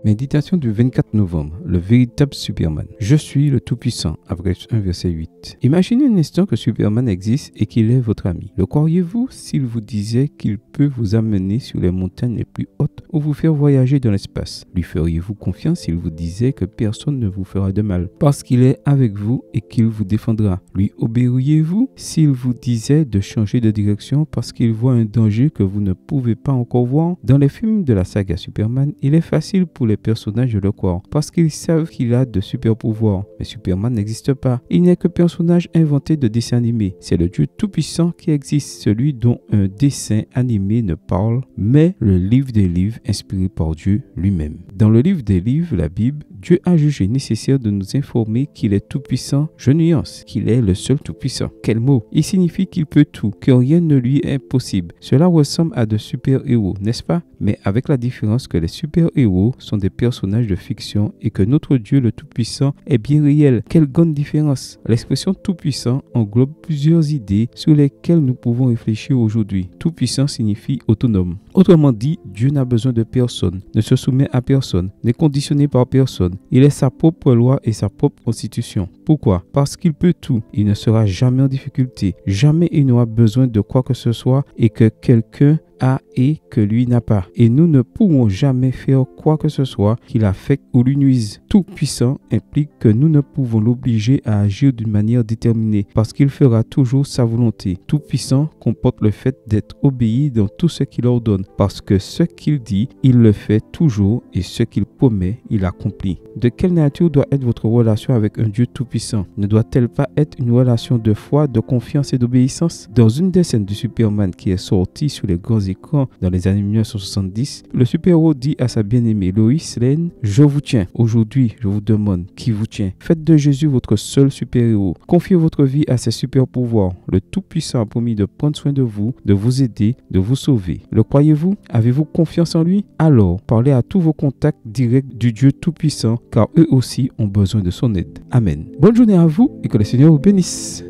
Méditation du 24 novembre, le véritable Superman. Je suis le Tout-Puissant, Apocalypse 1, verset 8. Imaginez un instant que Superman existe et qu'il est votre ami. Le croiriez-vous s'il vous disait qu'il peut vous amener sur les montagnes les plus hautes ou vous faire voyager dans l'espace? Lui feriez-vous confiance s'il vous disait que personne ne vous fera de mal parce qu'il est avec vous et qu'il vous défendra? Lui obéiriez-vous s'il vous disait de changer de direction parce qu'il voit un danger que vous ne pouvez pas encore voir? Dans les films de la saga Superman, il est facile pour les personnages de le croire parce qu'ils savent qu'il a de super pouvoirs. Mais Superman n'existe pas. Il n'est que personnage inventé de dessin animé. C'est le Dieu tout-puissant qui existe, celui dont un dessin animé ne parle, mais le livre des livres inspiré par Dieu lui-même. Dans le livre des livres, la Bible, Dieu a jugé nécessaire de nous informer qu'il est tout-puissant. Je nuance, qu'il est le seul tout-puissant. Quel mot! Il signifie qu'il peut tout, que rien ne lui est impossible. Cela ressemble à de super-héros, n'est-ce pas? Mais avec la différence que les super-héros sont des personnages de fiction et que notre Dieu le Tout-Puissant est bien réel. Quelle grande différence! L'expression Tout-Puissant englobe plusieurs idées sur lesquelles nous pouvons réfléchir aujourd'hui. Tout-Puissant signifie autonome. Autrement dit, Dieu n'a besoin de personne, ne se soumet à personne, n'est conditionné par personne. Il est sa propre loi et sa propre constitution. Pourquoi? Parce qu'il peut tout. Il ne sera jamais en difficulté. Jamais il n'aura besoin de quoi que ce soit et que quelqu'un a et que lui n'a pas. Et nous ne pourrons jamais faire quoi que ce soit qui l'affecte ou lui nuise. Tout puissant implique que nous ne pouvons l'obliger à agir d'une manière déterminée parce qu'il fera toujours sa volonté. Tout puissant comporte le fait d'être obéi dans tout ce qu'il ordonne parce que ce qu'il dit, il le fait toujours et ce qu'il promet, il accomplit. De quelle nature doit être votre relation avec un Dieu tout-puissant? Ne doit-elle pas être une relation de foi, de confiance et d'obéissance? Dans une des scènes du Superman qui est sortie sur les grands écrans dans les années 1970, le super-héros dit à sa bien-aimée Lois Lane: « Je vous tiens. Aujourd'hui, je vous demande qui vous tient. Faites de Jésus votre seul super-héros. Confiez votre vie à ses super-pouvoirs. Le Tout-Puissant a promis de prendre soin de vous aider, de vous sauver. Le croyez-vous? Avez-vous confiance en lui? Alors, parlez à tous vos contacts directs du Dieu Tout-Puissant, car eux aussi ont besoin de son aide. Amen. Bonne journée à vous et que le Seigneur vous bénisse.